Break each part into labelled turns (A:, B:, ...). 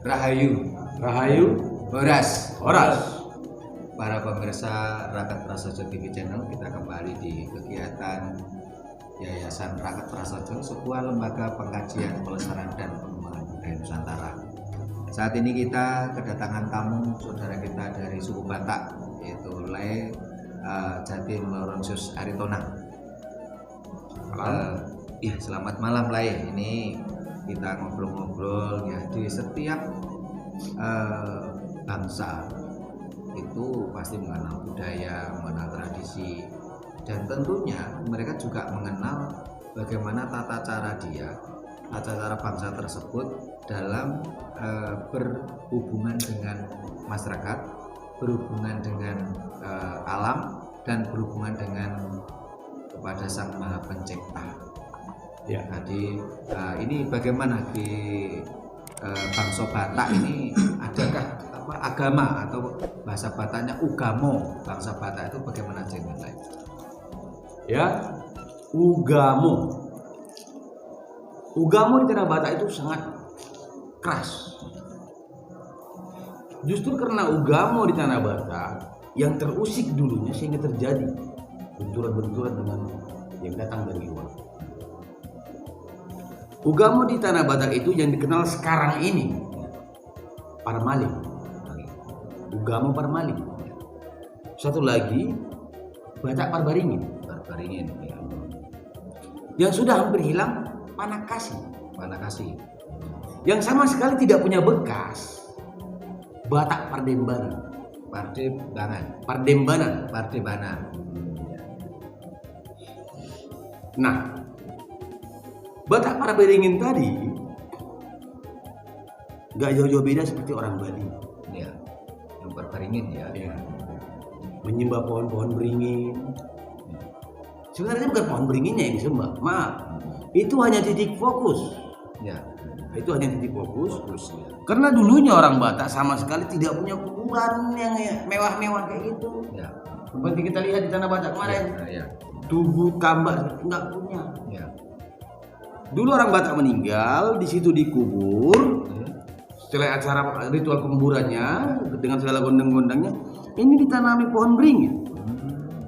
A: Rahayu,
B: Rahayu,
A: Horas.
B: Para
A: pemirsa Rakat Prasojo TV Channel, kita kembali di kegiatan Yayasan Rakat Prasojo, sebuah lembaga pengkajian, pelestarian dan pengembangan budaya Nusantara. Saat ini kita kedatangan tamu saudara kita dari suku Batak, yaitu Lae Jatim Loronsius Aritonang. Selamat malam Lae. Ini kita ngobrol-ngobrol ya, di setiap bangsa itu pasti mengenal budaya, mengenal tradisi, dan tentunya mereka juga mengenal bagaimana tata cara bangsa tersebut dalam berhubungan dengan masyarakat, berhubungan dengan alam, dan berhubungan dengan kepada Sang Maha Pencipta.
B: Ya.
A: Jadi ini bagaimana di bangsa Batak ini, adakah agama atau bahasa Bataknya ugamo, bangsa Batak itu bagaimana jenengan?
B: Ya, ugamo di tanah Batak itu sangat keras. Justru karena ugamo di tanah Batak yang terusik dulunya sehingga terjadi benturan-benturan dengan yang datang dari luar. Ugamo di tanah Batak itu yang dikenal sekarang ini Parmalim. Ugamo Parmalim. Satu lagi Batak Parbaringin ya. Yang sudah hampir hilang Panakasi. Yang sama sekali tidak punya bekas Batak Pardembanan. Nah, Batak Parbaringin tadi gak jauh-jauh beda seperti orang Bali.
A: Ya, yang Parbaringin ya.
B: Menyembah pohon-pohon beringin. Sebenarnya bukan pohon beringinnya yang disembah, maaf. Itu hanya titik fokus.
A: Ya.
B: Itu hanya titik fokus. Ya. Karena dulunya orang Batak sama sekali tidak punya kuburan yang mewah-mewah kayak gitu.
A: Ya.
B: Seperti kita lihat di tanah Batak kemarin.
A: Ya.
B: Tugu tambak nggak punya.
A: Ya.
B: Dulu orang Batak meninggal, di situ dikubur. Setelah acara ritual penguburannya dengan segala gondang-gondangnya, ini ditanami pohon beringin.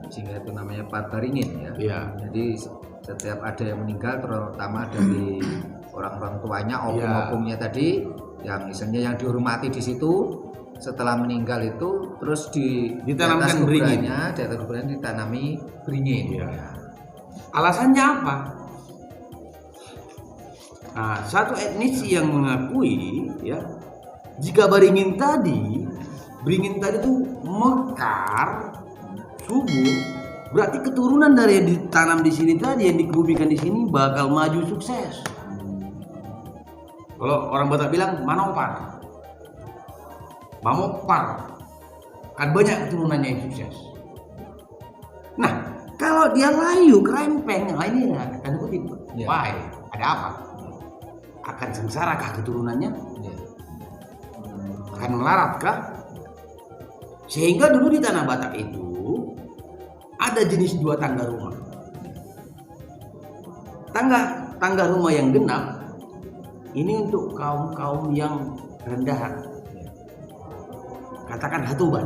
A: Sehingga itu namanya Parbaringin ya.
B: Ya.
A: Jadi setiap ada yang meninggal, terutama dari orang-orang tuanya, opung-opungnya tadi, yang misalnya yang dihormati di situ, setelah meninggal itu terus
B: ditanamkan beringin.
A: Di atas kuburannya ditanami beringin.
B: Ya. Alasannya apa? Nah, satu etnis yang mengakui ya, jika beringin tadi itu mekar, subur, berarti keturunan dari yang ditanam di sini tadi, yang dikebumikan di sini bakal maju sukses. Kalau orang Batak bilang mamopar, kan banyak keturunannya yang sukses. Nah, kalau dia layu, kerempeng, ini akan kutip, wah, ada apa? Akan sengsara kah keturunannya? Akan melarat kah? Sehingga dulu di tanah Batak itu ada jenis dua tangga rumah. Tangga rumah yang genap ini untuk kaum yang rendahan, katakan hatuban.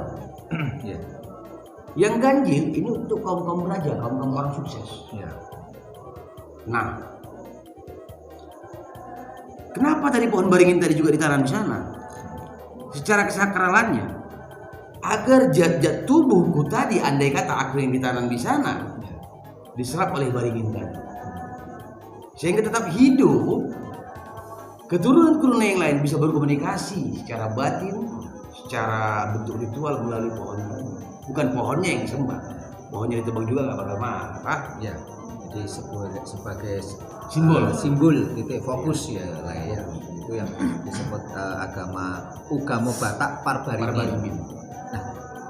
B: Yang ganjil ini untuk kaum raja, kaum orang sukses. Nah, kenapa tadi pohon beringin tadi juga ditanam di sana? Secara kesakralannya, agar zat-zat tubuhku tadi, andai kata aku yang ditanam di sana, diserap oleh beringin tadi, sehingga tetap hidup. Keturunan yang lain bisa berkomunikasi secara batin, secara bentuk ritual melalui pohon tadi. Bukan pohonnya yang disembah, pohonnya ditebang juga nggak bakal marah.
A: Ya, jadi sebagai
B: simbol
A: titik fokus ya lah ya. Itu yang disebut ugamo Batak Parbaringin. Nah,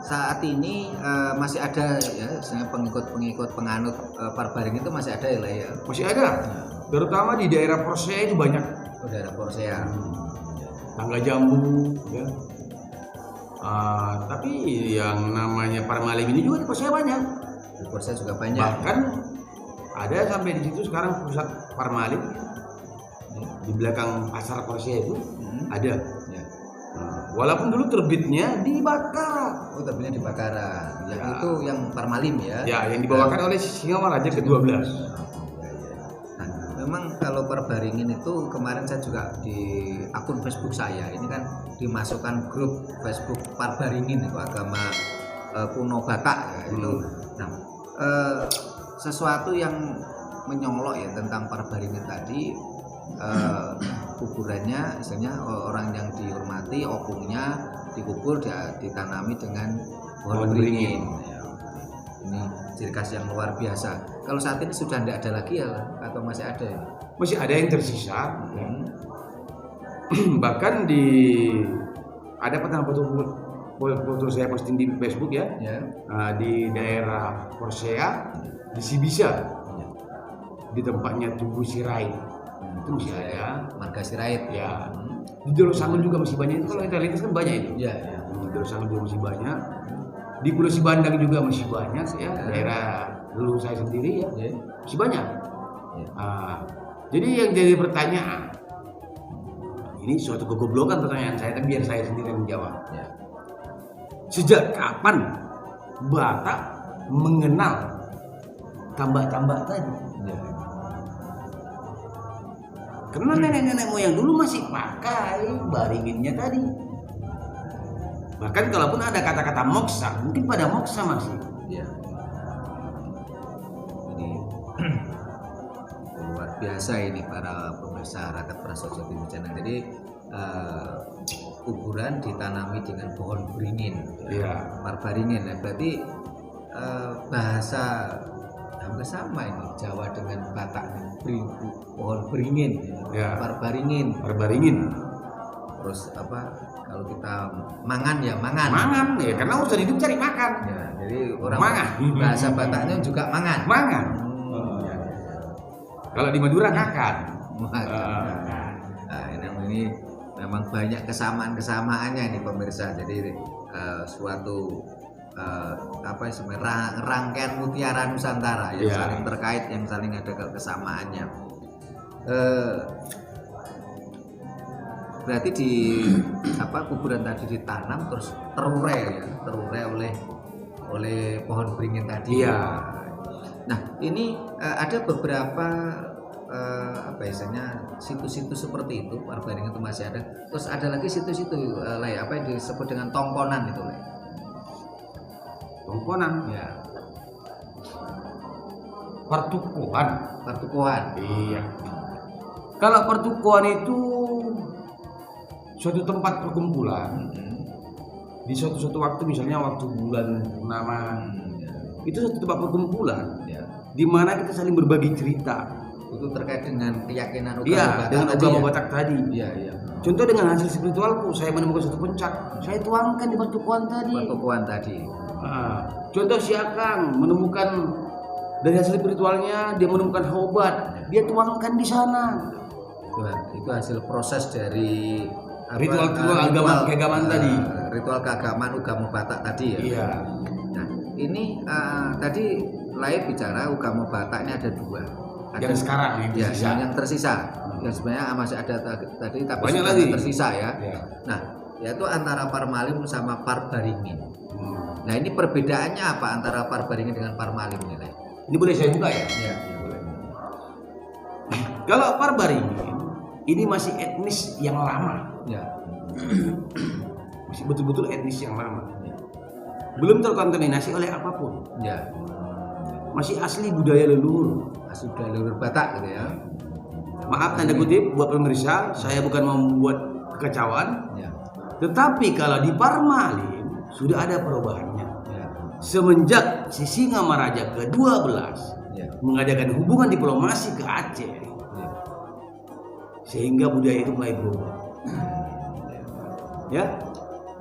A: saat ini masih ada ya, pengikut penganut Parbaringin itu masih ada ya lah ya.
B: Masih ada. Terutama di daerah Persea itu banyak.
A: Daerah Persea.
B: Tangga Jambu ya. Tapi yang namanya Parmalim ini juga di Persea banyak.
A: Di Persea juga banyak.
B: Bahkan ada sampai di situ sekarang pusat Parmalim di belakang pasar Persea itu ada.
A: Ya.
B: Walaupun dulu terbitnya di Bakara.
A: Oh, terbitnya di Bakara. Yang
B: Ya.
A: itu yang Parmalim ya.
B: Ya, yang dibawakan oleh Singamaraja ke-12.
A: Nah, memang kalau Parbaringin itu kemarin saya juga di akun Facebook saya ini kan dimasukkan grup Facebook Parbaringin itu agama kuno Batak ya, itu. Nah, sesuatu yang menyolok ya tentang Parbaringin tadi, kuburannya misalnya orang yang dihormati opungnya dikubur ditanami dengan pohon beringin ya. Ini ciri khas yang luar biasa. Kalau saat ini sudah tidak ada lagi ya atau masih ada ya?
B: Masih ada yang tersisa. Bahkan ada pernah foto saya posting di Facebook ya, di daerah Korsea di Sibisa, di tempatnya Tugu Sirait itu masih ada.
A: Marga Sirait
B: Ya, di Dorosangun juga masih banyak. Itu kalau kita lihat kan banyak itu.
A: ya.
B: Di Dorosangun juga masih banyak. Di Pulau Sibandang juga masih banyak ya. Daerah dulu saya sendiri ya, masih banyak. Jadi yang jadi pertanyaan, ini suatu kegoblokan pertanyaan saya, tapi biar saya sendiri yang menjawab. Sejak kapan Batak mengenal tambak-tambak tadi? Karena nenek-nenek moyang dulu masih pakai baringinnya tadi. Bahkan kalaupun ada kata-kata moksa, mungkin pada moksa masih.
A: Ya. Ini luar biasa ini para pemirsa Rakyat Prasojo TV Channel. Jadi kuburan ditanami dengan pohon beringin, Parbaringin. Nah, berarti bahasa hampir sama ini Jawa dengan Batak, pohon beringin, Parbaringin. Terus kalau kita mangan ya mangan
B: ya, karena urusan hidup cari makan
A: ya, jadi orang bahasa Bataknya juga mangan.
B: Kalau di Madura kakan.
A: Nah, ini memang banyak kesamaannya nih pemirsa. Jadi suatu rangkaian mutiara Nusantara yang saling terkait, yang saling ada kesamaannya. Berarti di kuburan tadi ditanam terus terurai oleh pohon beringin tadi. Nah, ini ada beberapa situs-situs seperti itu. Parbaringin itu masih ada. Terus ada lagi situs-situs yang disebut dengan tongkonan itu,
B: Tongkonan.
A: Ya. Pertukuan.
B: Iya. Kalau pertukuan itu suatu tempat perkumpulan. Di suatu waktu, misalnya waktu bulan purnama, itu suatu tempat perkumpulan, di mana kita saling berbagi cerita.
A: Itu terkait dengan keyakinan
B: agama Batak tadi.
A: Iya.
B: Contoh dengan hasil spiritualku, saya menemukan satu pencak, saya tuangkan di pertukuan tadi. Contoh si Akang menemukan dari hasil spiritualnya, dia menemukan obat, dia tuangkan di sana.
A: Itu hasil proses dari
B: ritual keagamaan tadi.
A: Ritual keagamaan Ugamo Batak tadi ya.
B: Iya.
A: Nah, ini tadi Lai bicara Ugamo Batak ini ada dua.
B: Yang sekarang
A: yang tersisa. Yang sebenarnya masih ada tadi tapi
B: banyak lagi
A: tersisa ya. Nah, yaitu antara Parmalim sama Parbaringin. Nah, ini perbedaannya apa antara Parbaringin dengan Parmalim ini, Lai?
B: Ini boleh saya buka ya?
A: Iya, boleh.
B: Kalau Parbaringin ini masih etnis yang lama. Masih betul-betul etnis yang lama. Belum terkontaminasi oleh apapun. Masih asli budaya leluhur.
A: Asli budaya leluhur Batak gitu ya.
B: Maaf tanda kutip buat pemirsa, saya bukan mau membuat kekacauan. Tetapi kalau di Parmalim sudah ada perubahannya. Semenjak si Singamaraja ke-12 mengadakan hubungan diplomasi ke Aceh, sehingga budaya itu mulai berubah.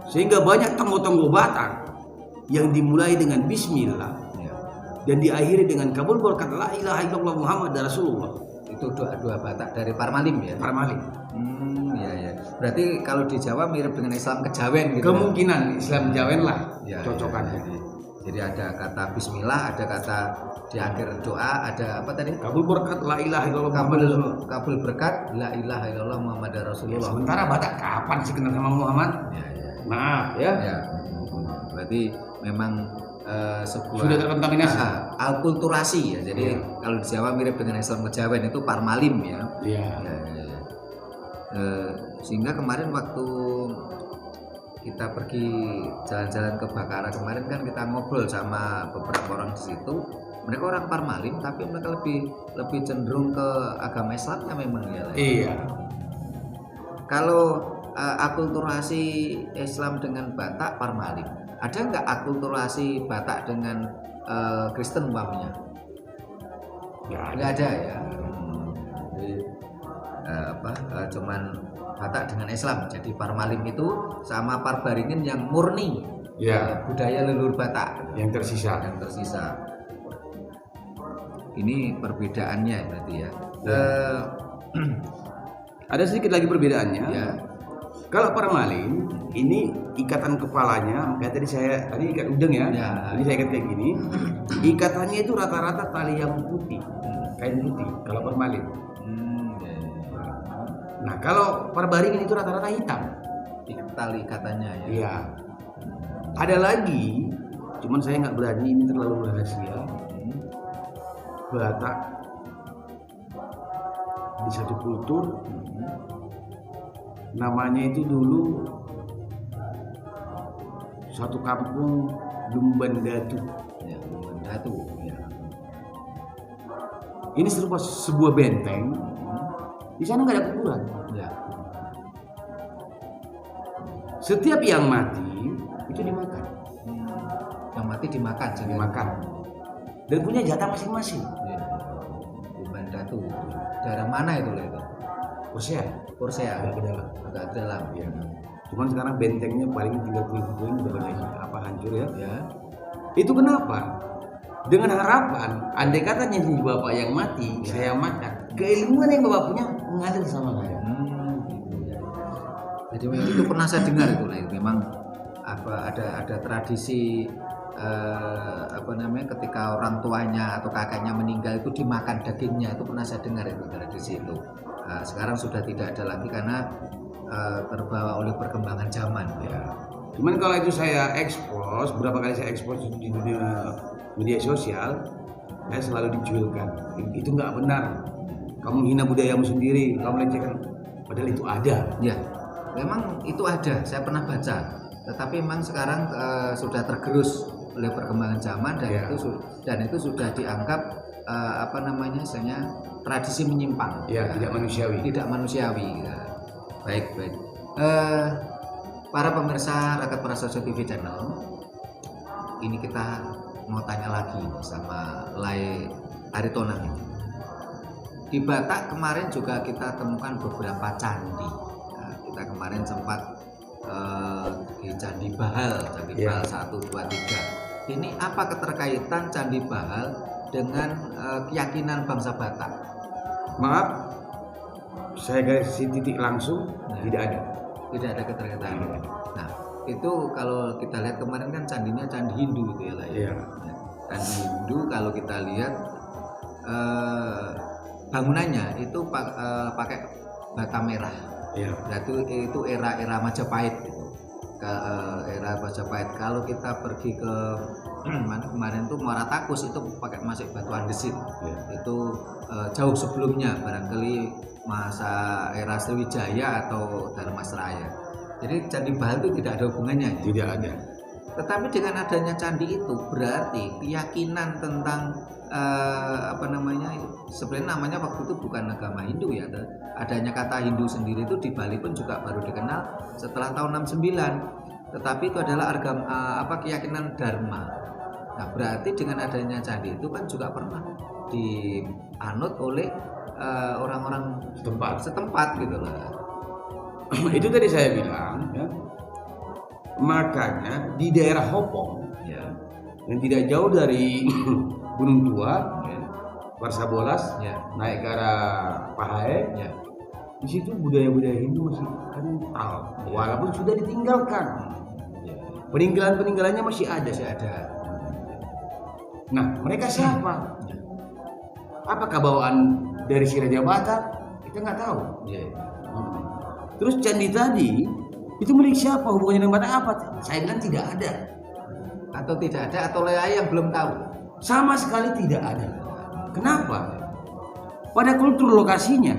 B: Sehingga banyak tonggo-tonggo Batak yang dimulai dengan Bismillah dan diakhiri dengan kabul berkat la ilaha illallah Muhammad Rasulullah.
A: Itu doa Batak dari Parmalim ya. Iya. Berarti kalau di Jawa mirip dengan Islam Kejawen gitu.
B: Kemungkinan Islam Kejawen lah cocokan.
A: Jadi ada kata Bismillah, ada kata di akhir doa, ada apa tadi?
B: Kabul berkat la ilaha illallah Muhammad Rasulullah.
A: Kabul berkat la ilaha illallah Muhammad Rasulullah.
B: Sementara Batak kapan sih kenal sama Muhammad? Maaf ya.
A: Ya. Berarti memang sebuah
B: Sudah terkontaminasi.
A: Akulturasi ya. Jadi kalau di Jawa mirip dengan Islam kejawen itu parmalim ya.
B: Iya.
A: Ya. Sehingga kemarin waktu kita pergi jalan-jalan ke Bakara kemarin kan kita ngobrol sama beberapa orang di situ. Mereka orang parmalim tapi mereka lebih cenderung ke agama Islamnya memang ya.
B: Iya.
A: Kalau akulturasi Islam dengan Batak parmalim, ada nggak akulturasi Batak dengan Kristen umpamanya? Nggak ada ya. Jadi, cuman Batak dengan Islam. Jadi parmalim itu sama parbaringin yang murni.
B: Ya.
A: Budaya leluhur Batak
B: Yang tersisa.
A: Ini perbedaannya berarti ya.
B: Ada sedikit lagi perbedaannya.
A: Ya.
B: Kalau parmalim ini ikatan kepalanya, kayak tadi ikat udeng ya. Jadi saya ikat kayak gini. Ikatannya itu rata-rata tali yang putih, kain putih. Kalau parmalim. Nah kalau parbaringin itu rata-rata hitam.
A: Tali ikatannya ya.
B: Iya. Ada lagi, cuman saya nggak berani, ini terlalu rahasia. Batak di satu kultur, namanya itu dulu satu kampung Lumban Datu.
A: Ya, Lumban Datu. Ya.
B: Ini serupa sebuah benteng. Di sana nggak ada kuburan.
A: Ya.
B: Setiap yang mati itu dimakan.
A: Yang mati dimakan.
B: Dimakan. Dan punya jatah masing-masing.
A: Ya. Lumban Datu. Daerah mana itu lah itu? Persea.
B: Agak ke dalam.
A: Agak ke dalam.
B: Ya. Cuman sekarang bentengnya paling tinggal puing-puing udah banyak hancur ya.
A: Ya.
B: Itu kenapa? Dengan harapan, andai katanya si bapak yang mati, saya makan. Keilmuan yang bapak punya mengalir sama saya.
A: Gitu ya. Jadi itu pernah saya dengar itu lah. Memang ada tradisi ketika orang tuanya atau kakaknya meninggal itu dimakan dagingnya, itu pernah saya dengar itu tradisi itu. Sekarang sudah tidak ada lagi karena terbawa oleh perkembangan zaman ya.
B: Cuman kalau itu saya expose, berapa kali saya expose di dunia media sosial, saya selalu dijualkan. Itu nggak benar. Kamu hina budayamu sendiri, kamu lecehkan. Padahal itu ada.
A: Ya, memang itu ada. Saya pernah baca. Tetapi memang sekarang sudah tergerus oleh perkembangan zaman dan itu sudah dianggap misalnya tradisi menyimpang.
B: Ya, tidak manusiawi.
A: Tidak manusiawi. Ya. Baik. Para pemirsa Rakyat Prasojo TV Channel, ini kita mau tanya lagi sama Lai Aritonang ini. Di Batak kemarin juga kita temukan beberapa candi. Nah, kita kemarin sempat di Candi Bahal 1, 2, 3. Ini apa keterkaitan Candi Bahal dengan keyakinan bangsa Batak?
B: Maaf, saya kasih titik langsung, tidak ada.
A: Tidak ada keterkaitan. Nah, itu kalau kita lihat kemarin kan candinya candi Hindu gitu ya lah ya.
B: Iya.
A: Candi Hindu kalau kita lihat bangunannya itu pakai bata merah.
B: Iya.
A: Itu era Majapahit gitu. Era Majapahit. Kalau kita pergi ke kemarin tuh Muara Takus itu masih batu andesit.
B: Iya.
A: Itu jauh sebelumnya, barangkali masa era Sriwijaya atau Dharmasraya. Jadi Candi Bahal itu tidak ada hubungannya.
B: Tidak ada.
A: Tetapi dengan adanya candi itu berarti keyakinan tentang sebenarnya namanya waktu itu bukan agama Hindu ya. Adanya kata Hindu sendiri itu di Bali pun juga baru dikenal setelah tahun 69. Tetapi itu adalah keyakinan Dharma. Nah, berarti dengan adanya candi itu kan juga pernah dianut oleh orang-orang setempat gitu lah.
B: Itu tadi saya bilang ya. Makanya di daerah Hopong
A: Ya.
B: yang tidak jauh dari Gunung Tua,
A: Ya.
B: Warsabolas,
A: Ya.
B: naik ke arah Pahae,
A: Ya.
B: di situ budaya-budaya Hindu masih kental, walaupun sudah ditinggalkan.
A: Ya.
B: Peninggalan-peninggalannya masih ada.
A: Masih ada.
B: Nah, mereka siapa? Apakah bawaan dari si Raja Batak? Kita nggak tahu.
A: Ya.
B: Terus candi tadi Itu milik siapa? Hubungannya dengan Batak apa? Saya bilang tidak ada.
A: Atau tidak ada atau lelai yang belum tahu.
B: Sama sekali tidak ada. Kenapa? Pada kultur lokasinya,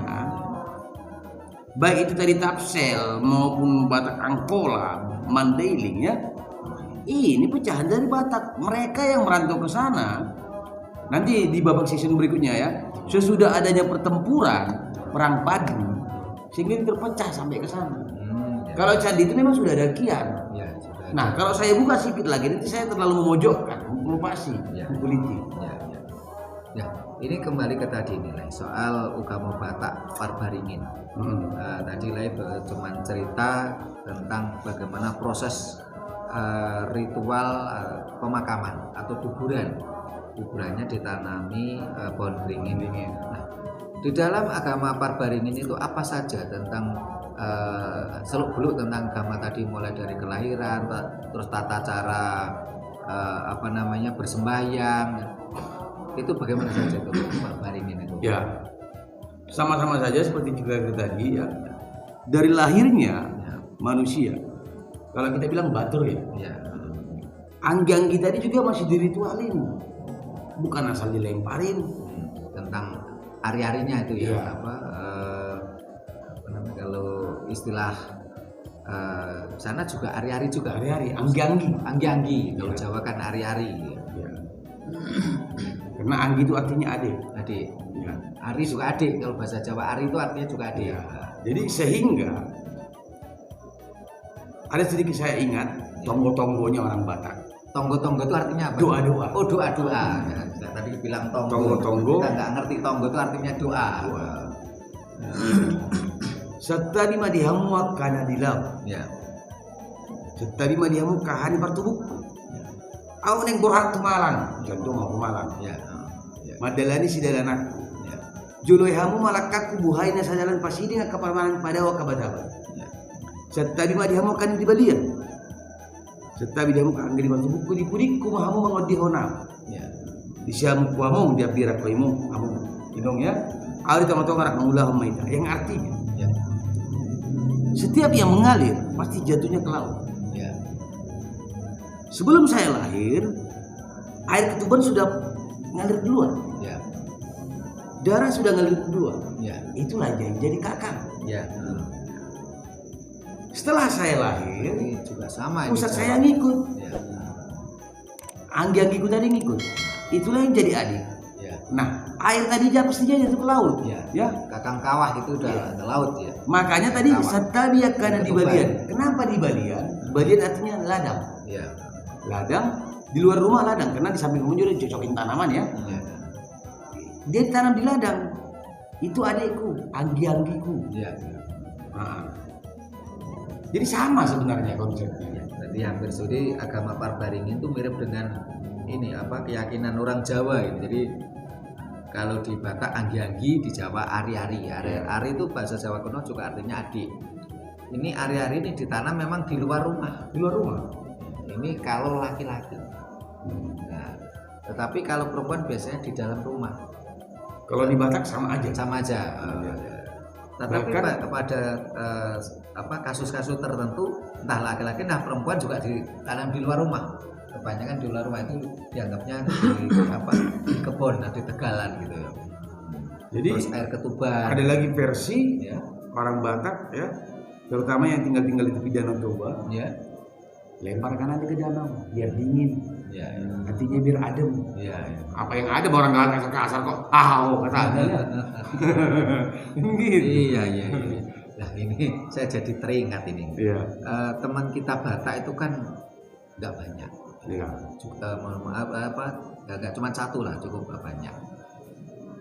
B: baik itu tadi Tapsel maupun Batak Angkola, Mandailing ya, ini pecahan dari Batak. Mereka yang merantau ke sana. Nanti di babak season berikutnya ya, sesudah adanya pertempuran perang padu, sehingga terpecah sampai ke sana. Kalau candi itu memang sudah ada kian.
A: Ya, sudah.
B: Nah, kalau saya buka sedikit lagi, nanti saya terlalu memojokkan, mengkulpasi, politik.
A: Ya, ini kembali ke tadi nilai soal Ugamo Batak Parbaringin. Tadi Lai cuma cerita tentang bagaimana proses ritual pemakaman atau kuburannya ditanami pohon beringin. Nah, di dalam agama Parbaringin itu apa saja tentang seluk-beluk tentang agama tadi, mulai dari kelahiran, terus tata cara bersembahyang, itu bagaimana saja itu Parbaringin itu?
B: Ya, sama-sama saja seperti juga tadi ya. Dari lahirnya manusia, kalau kita bilang batur ya, anggi-anggi tadi juga masih diritualin, bukan asal dilemparin.
A: Tentang ari-arinya itu ya, kalau istilah sana juga ari-ari juga.
B: Ari-ari, anggi-anggi.
A: Kalau Jawa kan ari-ari.
B: Ya. Karena anggi itu artinya adik.
A: Ya. Ari juga adik. Kalau bahasa Jawa ari itu artinya juga adik.
B: Ya. Jadi sehingga ada sedikit saya ingat tonggo-tonggonya orang Batak.
A: Tonggo-tonggo itu artinya apa?
B: Doa-doa.
A: Oh, doa-doa. Ya, tadi bilang
B: Tonggo-tonggo.
A: Kita nggak ngerti tonggo itu artinya doa.
B: Setadi madihamu kana dilau.
A: Ya.
B: Setadi madihamu kahani partubuk. Aku neng borhat tumalang. Contoh mau malang.
A: Ya.
B: Madalani sidalanaku.
A: Ya.
B: Juloi hamu malakaku buhaina sadalan pasidi ngakapamalan padawa kabataban.
A: Ya.
B: Setadi madihamu kan di balian. Setadi dihamu kan di partubuk di pudikku hamu mangodi honam.
A: Ya.
B: Di siamu kuamong dia birak koimu hamu. Inong ya. Ari tama-tama ngarak mengulah maita. Yang artinya setiap yang mengalir pasti jatuhnya ke laut.
A: Ya.
B: Sebelum saya lahir, air ketuban sudah ngalir duluan.
A: Ya.
B: Darah sudah ngalir duluan.
A: Ya.
B: Itulah yang jadi kakak.
A: Ya.
B: Setelah saya lahir,
A: Ini juga sama.
B: pusat saya ngikut.
A: Ya.
B: Anggi-anggiku tadi ngikut. Itulah yang jadi adik.
A: Ya.
B: Nah, air tadi pastinya jatuh ke laut.
A: Ya. Kakang kawah itu udah ke laut ya.
B: Makanya tadi
A: Kawah.
B: Satavia karena di
A: Ketuban.
B: Balian. Kenapa di Balian? Balian artinya ladang.
A: Ya.
B: Ladang di luar rumah ladang karena di samping rumah juga dicocokin tanaman ya.
A: Ya.
B: Dia tanam di ladang. Itu adikku, anggi-anggiku.
A: Ya.
B: Nah, jadi sama sebenarnya konsepnya.
A: Jadi hampir studi agama Parbaringin itu mirip dengan ini keyakinan orang Jawa ini. Jadi kalau di Batak anggi-anggi, di Jawa ari-ari. Ari itu bahasa Jawa kuno juga artinya adik. Ini ari-ari ini ditanam memang di luar rumah.
B: Di luar rumah.
A: Ini kalau laki-laki. Nah, tetapi kalau perempuan biasanya di dalam rumah.
B: Kalau di Batak sama aja.
A: Sama aja. Tetapi
B: Bahkan,
A: kepada kasus-kasus tertentu, entah laki-laki, entah perempuan juga ditanam di luar rumah. Kebanyakan di luar rumah itu dianggapnya di kebun, di tegalan gitu ya.
B: Jadi
A: terus air ketuban.
B: ada lagi versi
A: Ya.
B: orang Batak ya, terutama yang tinggal di tepi Danau Toba,
A: Ya.
B: lemparkan aja ke danau biar dingin.
A: Ya.
B: Artinya biar adem.
A: Ya.
B: Apa yang ada orang nggak kasar kok. Katanya. Gitu.
A: Iya. Nah ini saya jadi teringat ini.
B: Iya.
A: Teman kita Batak itu kan nggak banyak.
B: Iya.
A: Mohon maaf nggak cuma satu lah, cukup nggak banyak.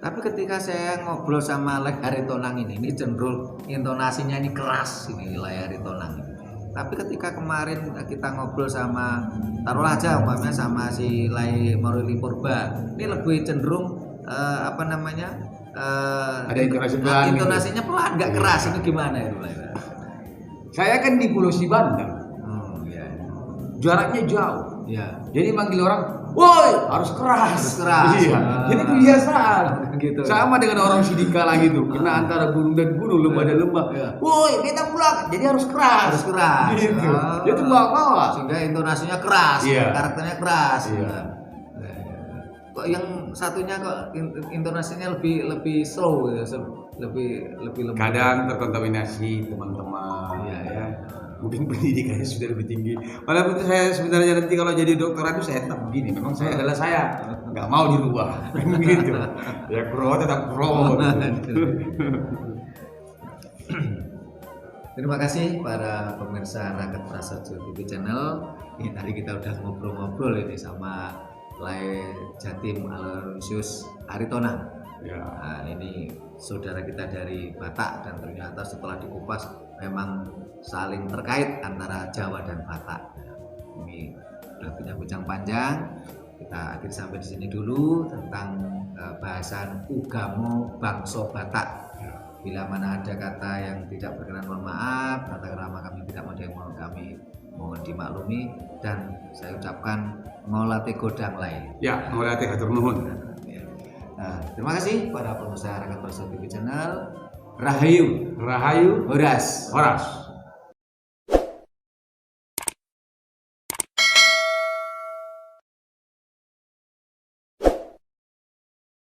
A: Tapi ketika saya ngobrol sama Lek Haritonang ini cenderung intonasinya ini keras ini Lek Haritonang ini. Tapi ketika kemarin kita ngobrol sama taruhlah aja umpamanya sama si Lai Moruli Purba, ini lebih cenderung
B: Ada intonasi pelan.
A: intonasinya pelan, nggak keras. Ini gimana itu Lai?
B: Saya kan di Pulau Sibandang.
A: Iya.
B: Jaraknya jauh.
A: Ya.
B: Jadi manggil orang, woi harus keras.
A: Harus keras.
B: Iya. Jadi kebiasaan.
A: Gitu.
B: Sama dengan orang Sidika lagi tuh, kena antara gunung dan gunung, lembah dan lembah.
A: Iya.
B: Woi, beta pulang. Jadi harus keras.
A: Harus keras.
B: Gitu.
A: Oh.
B: Dia tuh bawa.
A: Sehingga intonasinya keras,
B: Iya.
A: karakternya keras.
B: Iya.
A: Kok yang satunya kok intonasinya lebih slow gitu, lebih lembut.
B: Kadang terkontaminasi teman-teman.
A: Iya,
B: Ya. Mungkin pendidikannya sudah lebih tinggi. Walaupun saya sebenarnya nanti kalau jadi dokter aduh saya tetap begini. Memang saya adalah saya, nggak mau dirubah. Gitu. Ya pro tetap pro.
A: Terima kasih para pemirsa Raket Prasaja TV channel. Ini tadi kita udah ngobrol-ngobrol ini sama Lai Jatim Aloysius Aritonang.
B: Ya.
A: Nah, ini saudara kita dari Batak dan ternyata setelah dikupas memang saling terkait antara Jawa dan Batak. Ini sudah bincang panjang. Kita akhiri sampai di sini dulu tentang bahasan Ugamo Bangsa Batak. Bila mana ada kata yang tidak berkenan mohon maaf, kata kerama kami tidak mau mohon kami mohon dimaklumi, dan saya ucapkan maulate godang lain.
B: Ya, maulate hatur nuhun.
A: Nah, terima kasih para pemirsa Raket Prasaja TV channel. Rahayu,
B: Rahayu,
A: Horas.
B: Horas.